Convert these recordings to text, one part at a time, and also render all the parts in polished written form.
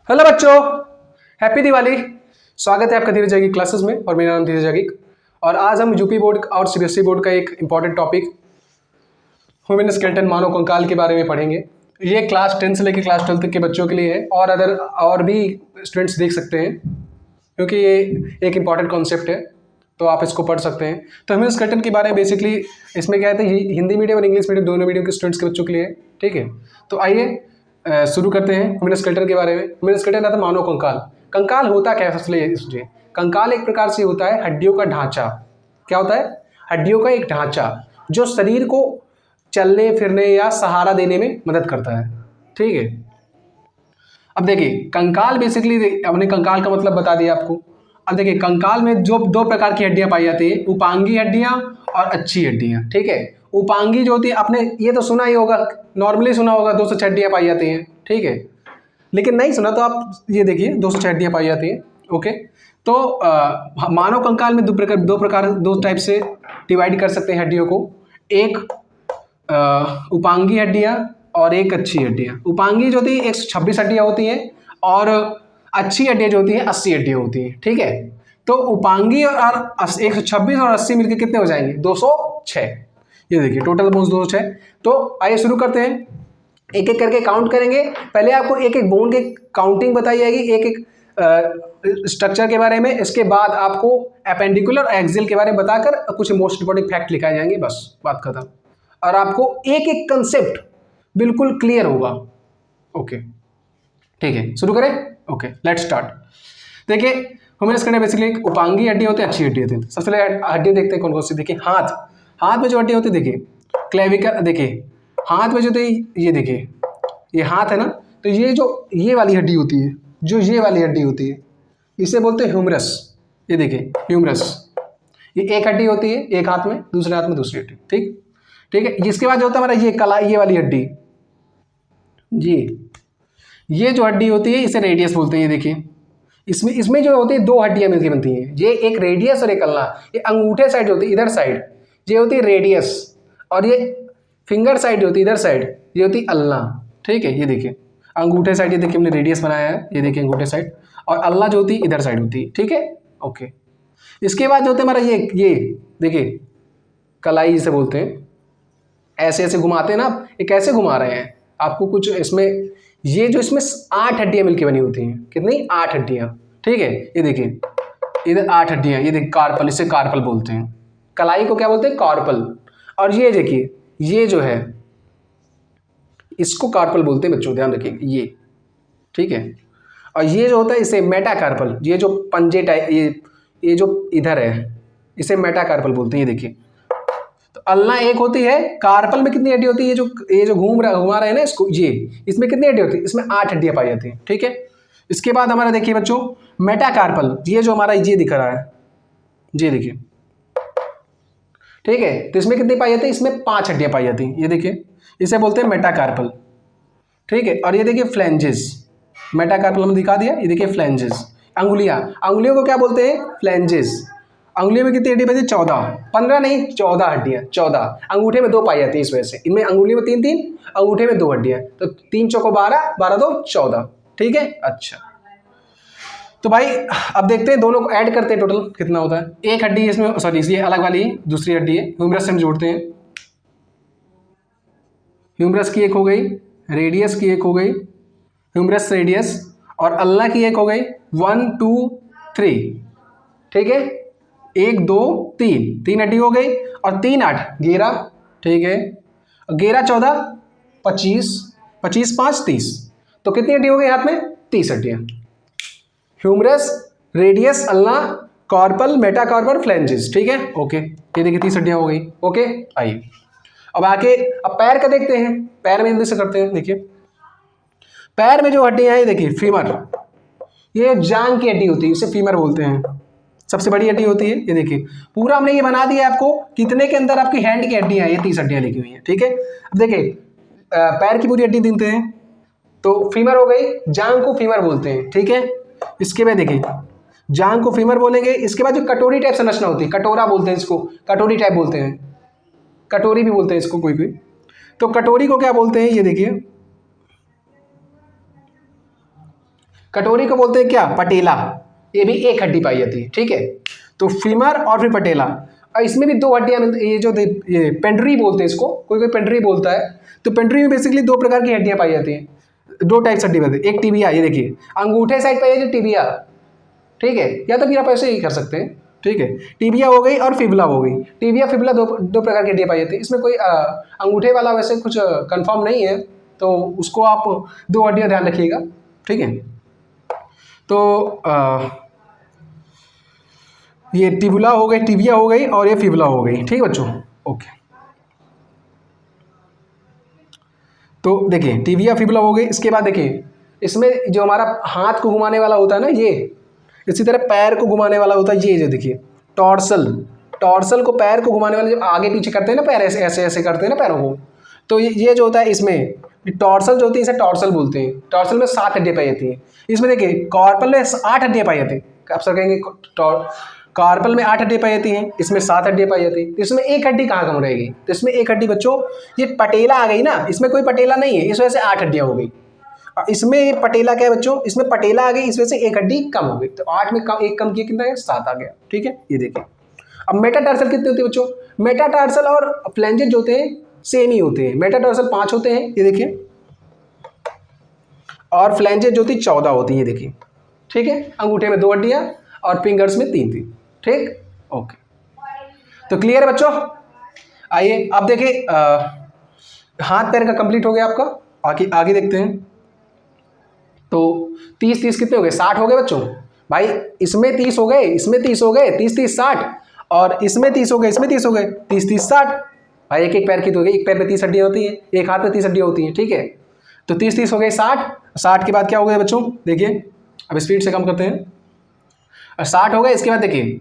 Hello बच्चों, happy Diwali. स्वागत है आपका धीरज जागी क्लासेस में और मेरा नाम धीरज जागी। और आज हम यूपी बोर्ड और सीबीएसई बोर्ड का एक इंपॉर्टेंट टॉपिक ह्यूमन स्केलेटन मानव कंकाल के बारे में पढ़ेंगे। ये क्लास 10 से लेकर क्लास 12 तक के बच्चों के लिए है और भी स्टूडेंट्स देख सकते हैं क्योंकि ये एक इंपॉर्टेंट कॉन्सेप्ट है, तो आप इसको पढ़ सकते हैं। तो ह्यूमन स्केलेटन के बारे में बेसिकली इसमें क्या है, हिंदी मीडियम और इंग्लिश मीडियम दोनों मीडियम के स्टूडेंट्स के बच्चों के लिए है। ठीक है, तो आइए शुरू करते हैं ह्यूमन स्केलेटन के बारे में। ह्यूमन स्केलेटन आता है मानव कंकाल। कंकाल होता क्या है, सबसे इसलिए कंकाल एक प्रकार से होता है हड्डियों का ढांचा। क्या होता है? हड्डियों का एक ढांचा जो शरीर को चलने फिरने या सहारा देने में मदद करता है। ठीक है, अब देखिए कंकाल बेसिकली हमने कंकाल का मतलब बता दिया आपको। अब देखिए कंकाल में जो दो प्रकार की हड्डियां पाई जाती है, उपांगी हड्डियां और अच्छी हड्डियां। ठीक है, उपांगी जो होती है, आपने ये तो सुना ही होगा, नॉर्मली सुना होगा 206 हड्डियां पाई जाती हैं। ठीक है, लेकिन नहीं सुना तो आप ये देखिए 206 हड्डियां पाई जाती हैं। ओके, तो मानव कंकाल में दो टाइप से डिवाइड कर सकते हैं हड्डियों को। एक उपांगी हड्डियां और एक अच्छी हड्डियां। उपांगी जो होती है 126 हड्डियां होती हैं और अच्छी हड्डियां जो होती हैं 80 हड्डियां होती हैं। ठीक है, तो उपांगी और 126 और 80 मिलकर कितने हो जाएंगे? 206। ये देखिए टोटल बोन्स 206। तो आइए शुरू करते हैं, एक एक करके काउंट करेंगे। पहले आपको एक एक बोन की काउंटिंग बताई जाएगी, एक एक स्ट्रक्चर के बारे में। इसके बाद आपको एपेंडिकुलर और एक्सियल के बारे में बताकर कुछ मोस्ट इंपॉर्टेंट फैक्ट लिखाए जाएंगे, बस बात खत्म। और आपको एक एक कंसेप्ट बिल्कुल क्लियर होगा। ओके ठीक है, शुरू करें। Okay let's start. देखिए ह्यूमन स्केलेटन बेसिकली उपांगी हड्डी होती है, अच्छी हड्डी होती है। सबसे पहले हड्डी देखते हैं कौन कौन सी। देखिए हाथ में जो हड्डी होती है, देखिए क्लेविकल। देखिए हाथ में जो होती है, ये देखिए ये हाथ है ना, तो ये वाली हड्डी होती है, जो ये वाली हड्डी होती है इसे बोलते हैं ह्यूमरस। ये देखिए ह्यूमरस, ये एक हड्डी होती है, एक हाथ में, दूसरे हाथ में दूसरी हड्डी। ठीक है, जिसके बाद जो होता है हमारा ये कलाई, ये वाली हड्डी, ये जो हड्डी होती है इसे रेडियस बोलते हैं। ये देखिए इसमें जो होती है दो हड्डियां मिलकर बनती हैं, ये एक रेडियस और एक अल्ना। ये अंगूठे साइड होती है, इधर साइड ये होती है रेडियस, और ये फिंगर साइड होती है इधर साइड, ये होती है अल्ना। ठीक है, ये देखिए अंगूठे साइड, ये देखिए हमने रेडियस बनाया है, ये देखिए अंगूठे साइड, और अल्ला जो होती है इधर साइड होती है। ठीक है, ओके। इसके बाद जो होता है हमारा ये देखिए कलाई जिसे बोलते हैं, ऐसे ऐसे घुमाते हैं ना आप, ये कैसे घुमा रहे हैं आपको कुछ इसमें, ये जो इसमें 8 हड्डियां मिलकर बनी होती हैं। कितनी? 8 हड्डियां। ठीक है, ये देखिए इधर 8 हड्डियां, ये देखिए कार्पल, इसे कार्पल बोलते हैं। कलाई को क्या बोलते हैं? कार्पल। और ये देखिए ये जो है इसको कार्पल बोलते हैं बच्चों, ध्यान रखिए ये। ठीक है, और ये जो होता है इसे मेटाकार्पल, ये जो पंजे टाइप, ये जो इधर है इसे मेटाकार्पल बोलते हैं। ये देखिए तो अल्ना एक होती है, कार्पल में कितनी हड्डी होती है? ये जो घुमा रहे हैं ना इसको, ये इसमें कितनी हड्डी होती है? इसमें 8 हड्डियां पाई जाती हैं। ठीक है, इसके बाद हमारा देखिए बच्चों मेटाकार्पल, ये जो हमारा ये दिख रहा है, ये देखिए। ठीक है, तो इसमें कितनी पाई जाती है? इसमें 5 हड्डियां पाई जाती हैं। ये देखिए इसे बोलते हैं मेटाकार्पल। ठीक है, और ये देखिए फ्लैंजेस, मेटाकार्पल हमने दिखा दिया। ये देखिए फ्लैंजेस, अंगुलियों को क्या बोलते हैं? फ्लैंजेस। अंगुलियों में कितनी हड्डी पाई? 14, 15 नहीं 14 हड्डियां, 14। अंगूठे में 2 पाई जाती है इस वजह से, इनमें अंगुली में 3, अंगूठे में 2 हड्डियां, तो 3 चौको 12, 12 2 14। ठीक है, अच्छा तो भाई अब देखते हैं, दोनों को ऐड करते हैं, टोटल कितना होता है। एक हड्डी इसमें, सॉरी ये अलग वाली है, दूसरी हड्डी है, ह्यूमरस से हम जोड़ते हैं। ह्यूमरस की एक हो गई, रेडियस की एक हो गई, ह्यूमरस रेडियस, और अल्ना की एक हो गई 1 2 3। ठीक है, 1 2 3 हड्डी हो गई, और 3 8 11। ठीक है, 11 14 25, 25 5 30, तो कितनी हड्डी हो गई हाथ में? 30 हड्डियां। Humerus, radius, ulna, carpal, metacarpal, phalanges. ठीक है, ओके, ये देखिए 30 हड्डियां हो गई। ओके, आइए अब आके अब पैर का देखते हैं। पैर में जल्दी से करते हैं। देखिए पैर में जो हड्डियां हैं, देखिए फीमर, ये जांग की हड्डी होती है, इसे फीमर बोलते हैं, सबसे बड़ी हड्डी होती है। ये देखिए पूरा हमने ये बना दिया आपको, कितने के अंदर आपकी हैंड की हड्डियां हैं, ये 30 हड्डियां लिखी हुई हैं। ठीक है, अब देखिए पैर की पूरी हड्डी गिनते हैं, तो फीमर हो गई, जांग को फीमर बोलते हैं। ठीक है, इसके बाद देखिए जांग को फीमर बोलेंगे। इसके बाद जो कटोरी टाइप संरचना होती है, कटोरा बोलते हैं इसको, कटोरी टाइप बोलते हैं, कटोरी भी बोलते हैं इसको कोई। तो कटोरी को क्या बोलते हैं? ये देखिए कटोरी को बोलते हैं क्या, पटेला। ये भी एक हड्डी पाई जाती है, ठीक है। तो फीमर और फिर पटेला, और इसमें भी दो हड्डियां मिलती, ये पेंड्री बोलते हैं इसको, कोई कोई पेंड्री बोलता है। तो पेंड्री में बेसिकली दो प्रकार की हड्डियां पाई जाती हैं, दो टाइप्स हड्डी पाई जाती है। एक टिबिया, ये देखिए अंगूठे साइड पाई जाती है टिबिया, ठीक है, या तो फिर आप ऐसे ही कर सकते हैं, ठीक है। टिबिया हो गई और फिबुला हो गई। टिबिया फिबुला दो प्रकार की हड्डियां पाई जाती है। इसमें कोई अंगूठे वाला वैसे कुछ कंफर्म नहीं है, तो उसको आप दो हड्डियां ध्यान रखिएगा, ठीक है। तो ये टिबुला हो गई, टिबिया हो गई, और ये फिबुला हो गई, ठीक है बच्चों, ओके। तो देखिए टिबिया फिबुला हो गई। इसके बाद देखिए इसमें जो हमारा हाथ को घुमाने वाला होता है ना, ये इसी तरह पैर को घुमाने वाला होता है, ये जो देखिए टॉर्सल, टॉर्सल को, पैर को घुमाने वाले, जो आगे पीछे करते हैं ना पैर, ऐसे ऐसे ऐसे करते हैं ना पैरों को, तो ये जो होता है इसमें टॉर्सल जो होती है, इसे टॉर्सल बोलते हैं। टॉर्सल में 7 हड्डियाँ पाई जाती हैं। इसमें देखिए कार्पल में 8 हड्डियाँ पाई जाती हैं। आप सर कहेंगे कार्पल में 8 हड्डियाँ पाई जाती हैं, इसमें 7 हड्डियाँ पाई जाती हैं। तो इसमें एक हड्डी कहाँ कम रहेगी, तो इसमें एक हड्डी बच्चों, ये पटेला आ गई ना, इसमें कोई पटेला नहीं है, इस वजह से 8 हड्डियाँ हो गई। इसमें पटेला क्या है बच्चों, इसमें पटेला आ गई, इस वजह से एक हड्डी कम हो गई। तो 8 में एक कम किया, कितना है, 7 आ गया, ठीक है। ये देखिए अब मेटाटार्सल कितने होते हैं बच्चों, मेटाटार्सल और फ्लैंजेस जो होते हैं सेम ही होते हैं। मेटाटार्सल 5 होते हैं, ये देखिए, और फ्लैंजेस जो होती है 14 होती है, ये देखिए, ठीक है। अंगूठे में 2 हड्डियां और फिंगर्स में 3 थी, ठीक, ओके। तो क्लियर है बच्चों। आइए अब देखिए हाथ पैर का कंप्लीट हो गया आपका, आगे देखते हैं। तो 30 कितने हो गए, 60 हो गए बच्चों। भाई इसमें 30 हो गए, इसमें 30 हो गए, 30 60, और इसमें 30 हो गए, इसमें 30 हो गए, 30 60। भाई एक एक पैर की तो हो गई, एक पैर पे 30 हड्डियाँ होती हैं, एक हाथ पे 30 हड्डियाँ होती हैं, ठीक है। तो 30 हो गए, 60 के बाद क्या हो गया बच्चों, देखिए अब स्पीड से कम करते हैं। 60 हो गए। इसके बाद देखिए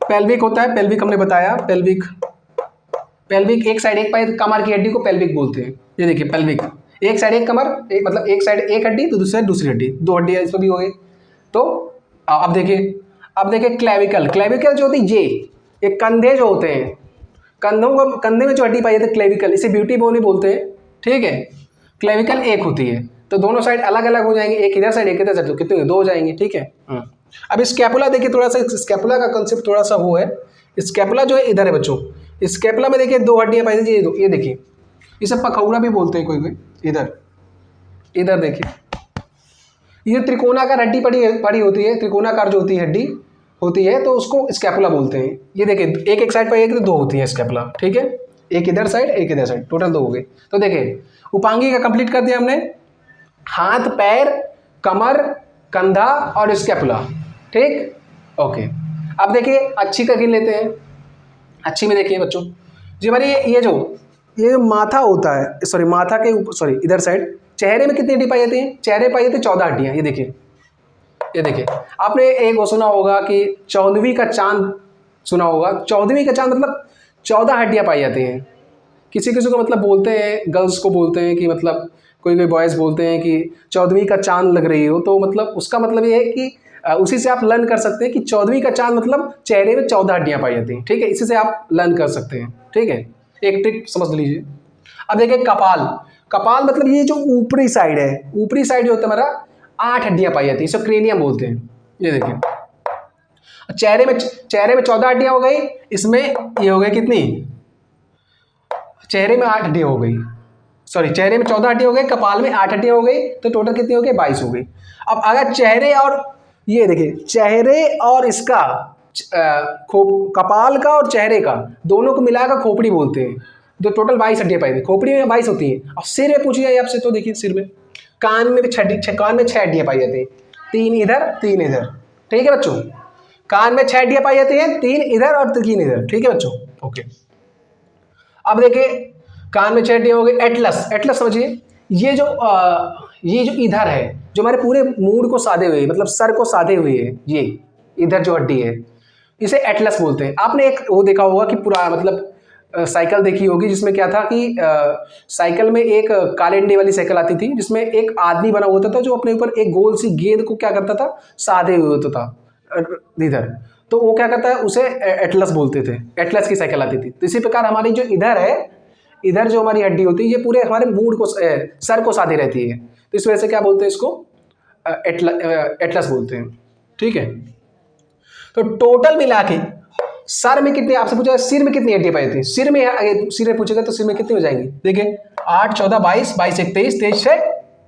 पेल्विक होता है, पेल्विक हमने बताया, पेल्विक एक साइड एक पैर कमर की हड्डी को पेल्विक बोलते हैं। ये देखिए पेल्विक, एक साइड एक कमर, एक मतलब एक साइड एक हड्डी, तो दूसरी साइड दूसरी हड्डी, 2 हड्डियाँ इसमें भी हो गई। तो अब देखिए क्लेविकल जो होती है, ये कंधे जो होते हैं, कंधे में जो हड्डी पाई जाती है क्लेविकल, इसे ब्यूटी बोन ही बोलते हैं, ठीक है। क्लेविकल एक होती है, तो दोनों साइड अलग अलग हो जाएंगे, एक इधर साइड एक इधर साइड, तो कितने 2 हो जाएंगे, ठीक है। अब स्कैपुला देखिए, थोड़ा सा स्कैपुला का कंसेप्ट थोड़ा सा वो है। स्कैपुला जो है इधर है बच्चों, स्कैपुला में देखिए 2 हड्डियाँ पाई जाती है, ये देखिए, इसे पखौड़ा भी बोलते हैं कोई कोई। इधर देखिए, ये त्रिकोणाकार हड्डी पड़ी होती है, त्रिकोणाकार जो होती है हड्डी होती है, तो उसको स्कैपुला बोलते हैं। ये देखिए एक साइड पर एक 2 होती है स्कैपुला, ठीक है, एक इधर साइड एक इधर साइड, टोटल 2 हो गए। तो देखिए उपांगी का कंप्लीट कर दिया हमने, हाथ पैर कमर कंधा और स्कैपुला, ठीक, ओके। अब देखिए अच्छी का गिन लेते हैं। अच्छी में देखिए बच्चों जी, हमारी ये माथा होता है, सॉरी माथा के ऊपर, सॉरी इधर साइड, चेहरे में कितनी हड्डी पाई जाती है, चेहरे पाई जाती है 14 हड्डियाँ। ये देखिए आपने एक वो सुना होगा कि 14वीं का चांद सुना होगा। 14वीं का चांद मतलब 14 हड्डियाँ पाई जाती हैं। किसी को मतलब बोलते हैं, गर्ल्स को बोलते हैं कि मतलब कोई बॉयज़ बोलते हैं कि 14वीं का चांद लग रही हो, तो मतलब उसका मतलब ये है कि उसी से आप लर्न कर सकते हैं कि 14वीं का चांद मतलब चेहरे में 14 हड्डियाँ पाई जाती हैं, ठीक है। इसी से आप लर्न कर सकते हैं, ठीक है, एक ट्रिक समझ लीजिए। अब देखिए कपाल मतलब ये जो ऊपरी साइड है, ऊपरी साइड जो होता है हमारा 8 हड्डियाँ पाई जाती है, इसे क्रेनियम बोलते हैं। ये देखिए चेहरे में 14 हड्डियाँ हो गई, इसमें ये हो गई कितनी, चेहरे में 8 हड्डियाँ हो गई, सॉरी चेहरे में 14 हड्डियाँ हो गई, कपाल में 8 हड्डियाँ हो गई, तो टोटल कितनी हो गई, 22 हो गई। अब अगर चेहरे और ये देखिए चेहरे और इसका कपाल का और चेहरे का दोनों को मिलाकर खोपड़ी बोलते हैं, जो टोटल 22 हड्डियाँ पाई थी, खोपड़ी में 22 होती है। और सिर में पूछिए आपसे, तो देखिए सिर में, कान में भी 6 हड्डियाँ पाई जाती है, 3 इधर 3 इधर, ठीक है बच्चों। कान में 6 हड्डियाँ पाई जाती हैं, 3 इधर और 3 इधर, ठीक है बच्चों, ओके। अब देखिए कान में 6 हड्डियाँ हो गई। एटलस समझिए, ये जो इधर है, जो हमारे पूरे मूड को साधे हुए, मतलब सर को साधे हुए है, ये इधर जो हड्डी है, इसे एटलस बोलते हैं। आपने एक वो देखा होगा कि पूरा मतलब साइकिल देखी होगी, जिसमें क्या था कि साइकिल में एक काले अंडे वाली साइकिल आती थी, जिसमें एक आदमी बना होता था, जो अपने ऊपर एक गोल सी गेंद को क्या करता था, साधे हुए होता था इधर, तो वो क्या करता है, उसे एटलस बोलते थे, एटलस की साइकिल आती थी। तो इसी प्रकार हमारी जो इधर है, इधर जो हमारी हड्डी होती है, ये पूरे हमारे मूड को, सर को साधे रहती है, तो इस वजह से क्या बोलते हैं इसको, एटलस बोलते हैं, ठीक है। तो टोटल मिला के सर में कितनी, आपसे पूछा सिर में कितनी हड्डियां पाई थी, सिर में, अगर सिर में पूछेगा तो सिर में कितनी हो जाएंगी, देखिए 8 14 22 22 1 23 23 6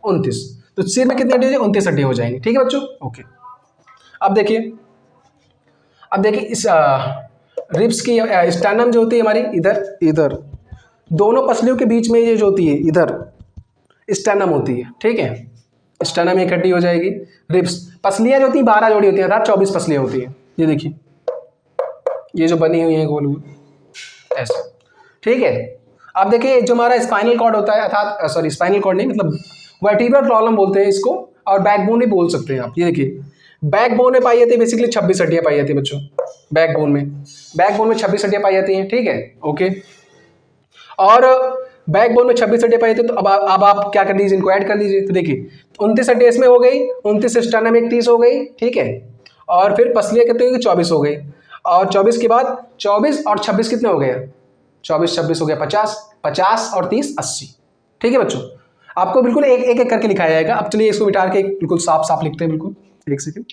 29, तो सिर में कितनी हड्डी हो जाएगी, 29 हड्डी हो जाएंगी, ठीक है बच्चों, ओके। अब देखिए, इस रिब्स की स्टर्नम जो होती है हमारी, इधर दोनों पसलियों के बीच में ये जो होती है, इधर स्टर्नम होती है, ठीक है। स्टर्नम एक हड्डी हो जाएगी। रिब्स, पसलियां जो होती है 12 जोड़ी होती है, अर्थात 24 पसलियां होती हैं, ये देखिए, ये जो बनी हुई है गोल गोल ऐसे, ठीक है। अब देखिए जो हमारा स्पाइनल कॉर्ड होता है, अर्थात सॉरी स्पाइनल कॉर्ड नहीं, मतलब वर्टिब्रल कॉलम बोलते हैं इसको, और बैकबोन भी बोल सकते हैं आप। ये देखिए बैकबोन में पाई जाती है बेसिकली 26 हड्डियां पाई जाती है बच्चों, बैकबोन में 26 हड्डियां पाई जाती हैं, ठीक है, ओके। और बैकबोन में 26 हड्डियां पाई जाती है, तो अब आप क्या कर लीजिए, इनको ऐड कर लीजिए, तो देखिए 29 हड्डियां इसमें हो गई, 29 स्टर्नम में 30 हो गई, ठीक है। और फिर पसलियां कितनी हो गई, 24 हो गई, और 24 के बाद 24 और 26 कितने हो गए, 24 26 हो गया 50, 50 और 30 80, ठीक है बच्चों। आपको बिल्कुल एक एक करके लिखाया जाएगा। अब चलिए इसको मिटा के बिल्कुल साफ साफ लिखते हैं, बिल्कुल एक सेकेंड।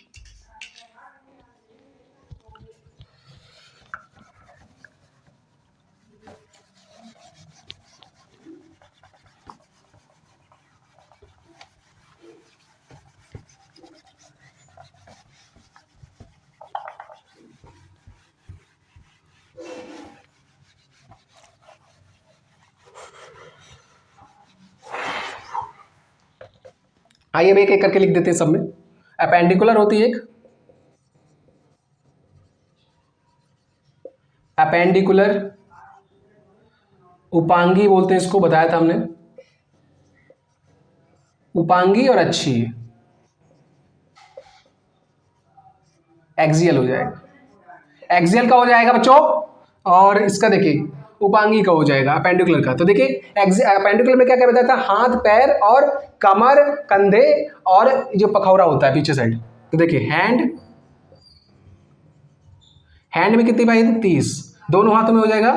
आइए अब एक एक करके लिख देते हैं सब में। अपेंडिकुलर होती है एक, अपेंडिकुलर, उपांगी बोलते हैं इसको, बताया था हमने, उपांगी और अच्छी, एक्सियल हो जाएगा, एक्सियल का हो जाएगा बच्चों, और इसका देखिए उपांगी का हो जाएगा अपेंडिकुलर का। तो देखिए अपेंडिकुलर में क्या क्या बताया था, हाथ पैर और कमर कंधे और जो पखौरा होता है पीछे साइड। तो देखिए हैंड में कितनी पाई थी, 30, दोनों हाथों में हो जाएगा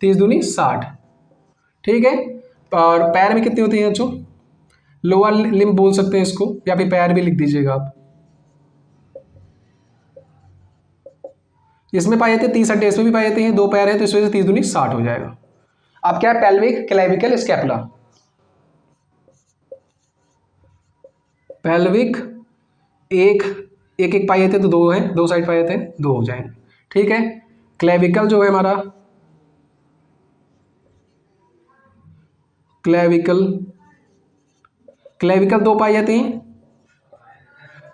30 दूनी 60, ठीक है। और पैर में कितनी होती है बच्चों, लोअर लिम्ब बोल सकते हैं इसको, या फिर पैर भी लिख दीजिएगा आप। इसमें पाई जाती है 30 हड्डियां, इसमें भी पाई जाती है, 2 पैर है तो इस वजह से 30 दूनी 60 हो जाएगा। अब क्या है, पेल्विक, क्लेविकल, स्कैपुला। पेल्विक एक एक पाई जाते हैं तो 2 है, 2 साइड पाई जाते हैं 2 हो जाएंगे, ठीक है। क्लेविकल जो है हमारा, क्लेविकल 2 पाई जाती हैं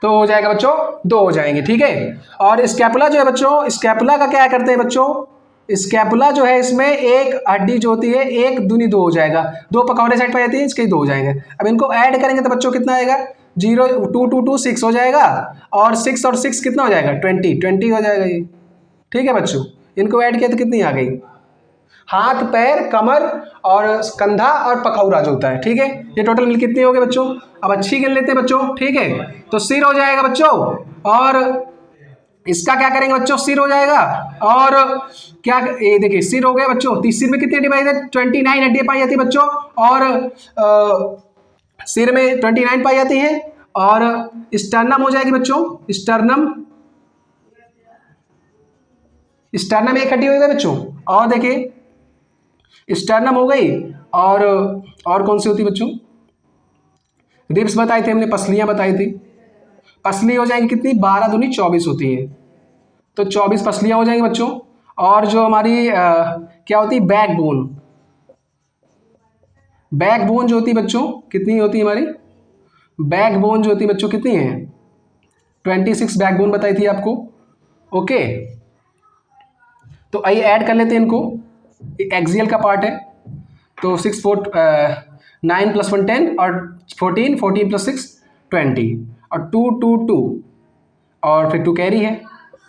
तो हो जाएगा बच्चों 2 हो जाएंगे, ठीक है। और स्कैपुला जो है बच्चों, स्कैपुला का क्या करते हैं बच्चों, स्कैपुला जो है इसमें एक हड्डी जो होती है 1 दूनी 2 हो जाएगा, 2 पकौड़े साइड पर जाती है, इसके 2 हो जाएंगे। अब इनको ऐड करेंगे तो बच्चों कितना आएगा, 0 2 2 2 6 हो जाएगा, और 6 और 6 कितना हो जाएगा, 20 हो जाएगा ये, ठीक है बच्चों। इनको ऐड किया तो कितनी आ गई, हाथ पैर कमर और कंधा और पखौरा जो होता है, ठीक है। ये टोटल मिल कितनी हो गए बच्चों, अब अच्छी गिन लेते हैं बच्चों, ठीक है। तो सिर हो जाएगा बच्चों, और इसका क्या करेंगे बच्चों, सिर हो जाएगा, और क्या, ये देखिए सिर हो गया बच्चों, सिर में कितनी हड्डी पाई जाती है, 29 हड्डी पाई जाती है बच्चों, और सिर में 29 पाई जाती है। और स्टर्नम हो जाएगी बच्चों, स्टर्नम एक हड्डी हो गई बच्चों, और देखिए स्टर्नम हो गई, और कौन सी होती बच्चों, रिब्स बताई थी हमने, पसलियां बताई थी, पसली हो जाएंगी कितनी, 12 दूनी 24 होती है, तो 24 पसलियां हो जाएंगी बच्चों। और जो हमारी क्या होती है, बैकबोन जो होती है बच्चों, कितनी होती है हमारी बैकबोन जो होती है बच्चों, कितनी है, 26 बैकबोन बताई थी आपको, ओके। तो आइए ऐड कर लेते हैं इनको, एक्सियल का पार्ट है, तो 6 4 9 + 1 10 और 14 14 + 6 20 और 2 2 2 और फिर 2 कैरी है,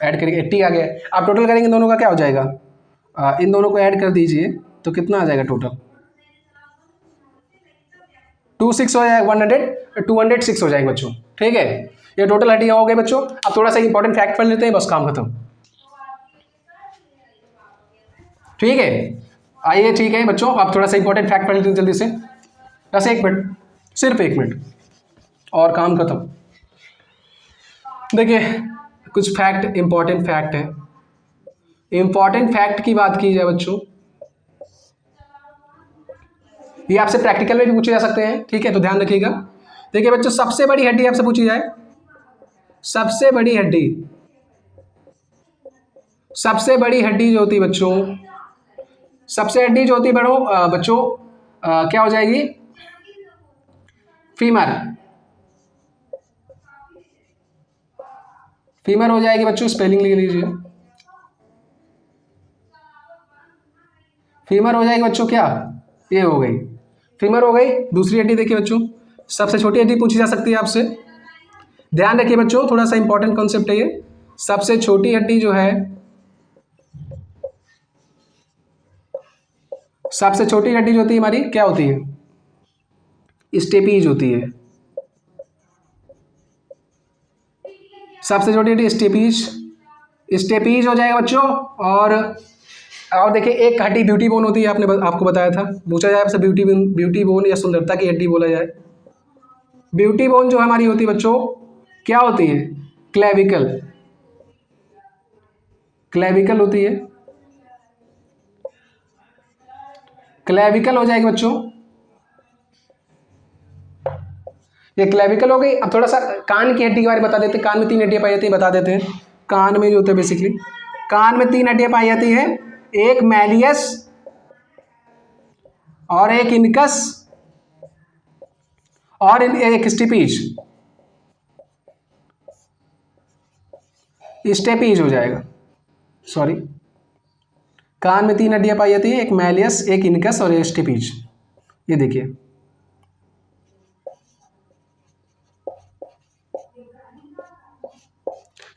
ऐड करके 80 आ गया। आप टोटल करेंगे दोनों का क्या हो जाएगा, इन दोनों को ऐड कर दीजिए तो कितना आ जाएगा टोटल, 26 हो जाएगा, 206 हो जाएगा बच्चों, ठीक है। ये टोटल हड्डियाँ हो गई बच्चों। अब थोड़ा सा इंपॉर्टेंट फैक्ट पढ़ लेते हैं, बस काम खत्म, ठीक है। आइए ठीक है बच्चों, आप थोड़ा सा इंपॉर्टेंट फैक्ट पढ़ लेते हैं जल्दी से, बस 1 मिनट, सिर्फ 1 मिनट और काम खत्म। देखिए कुछ फैक्ट, इंपॉर्टेंट फैक्ट है। इंपॉर्टेंट फैक्ट की बात की जाए बच्चों, ये आपसे प्रैक्टिकल में भी पूछे जा सकते हैं, ठीक है, तो ध्यान रखिएगा। देखिए बच्चों, सबसे बड़ी हड्डी आपसे पूछी जाए, सबसे बड़ी हड्डी, सबसे बड़ी हड्डी जो होती है बच्चों, सबसे हड्डी जो होती है बच्चों क्या हो जाएगी? फीमर। फीमर हो जाएगी बच्चों, स्पेलिंग लिख लीजिए। फीमर हो जाएगी बच्चों, क्या ये हो गई, फीमर हो गई। दूसरी हड्डी देखिए बच्चों, सबसे छोटी हड्डी पूछी जा सकती है आपसे। ध्यान रखिए बच्चों, थोड़ा सा इंपॉर्टेंट कॉन्सेप्ट है ये। सबसे छोटी हड्डी जो है, सबसे छोटी हड्डी जो होती है हमारी क्या होती है? स्टेपीज होती है। सबसे छोटी हड्डी स्टेपीज, स्टेपीज हो जाएगा बच्चों। और देखिए एक हड्डी ब्यूटी बोन होती है, आपको बताया था, पूछा जाए आपसे ब्यूटी बोन या सुंदरता की हड्डी बोला जाए। ब्यूटी बोन जो हमारी होती है बच्चों, क्या होती है? क्लेविकल, क्लेविकल होती है, क्लेविकल हो जाएगी बच्चों, ये क्लेविकल हो गई। अब थोड़ा सा कान की हड्डी के बारे में बता देते हैं। कान में 3 हड्डियां पाई जाती है, बता देते हैं। कान में जो होता है बेसिकली, कान में 3 हड्डियां पाई जाती है, एक मैलियस और एक इनकस और एक स्टेपीज, स्टेपीज हो जाएगा, सॉरी। कान में 3 हड्डियां पाई जाती है, एक मैलियस, एक इनकस और एक स्टेपीज। ये देखिए,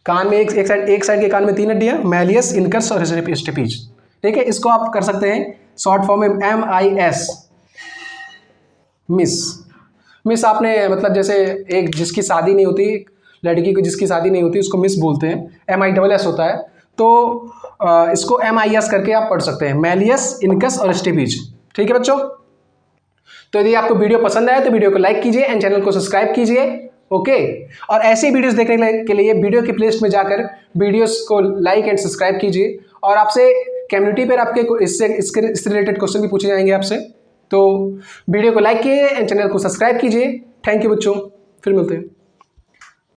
कान में एक साइड के कान में 3 हड्डियां, मैलियस, इनकस और स्टेपीज, ठीक है। इसको आप कर सकते हैं शॉर्ट फॉर्म में MIS, मिस। मिस आपने मतलब जैसे एक जिसकी शादी नहीं होती, लड़की को जिसकी शादी नहीं होती उसको मिस बोलते हैं, MISS होता है। तो इसको MIS करके आप पढ़ सकते हैं, मैलियस, इनकस और स्टेपीज, ठीक है बच्चों। तो यदि आपको वीडियो पसंद आया तो वीडियो को लाइक कीजिए एंड चैनल को सब्सक्राइब कीजिए, ओके। और ऐसे वीडियोस देखने के लिए वीडियो की प्लेलिस्ट में जाकर वीडियोस को लाइक एंड सब्सक्राइब कीजिए। और आपसे कम्युनिटी पर आपके इससे रिलेटेड क्वेश्चन भी पूछे जाएंगे आपसे। तो वीडियो को लाइक कीजिए एंड चैनल को सब्सक्राइब कीजिए। थैंक यू बच्चों, फिर मिलते हैं।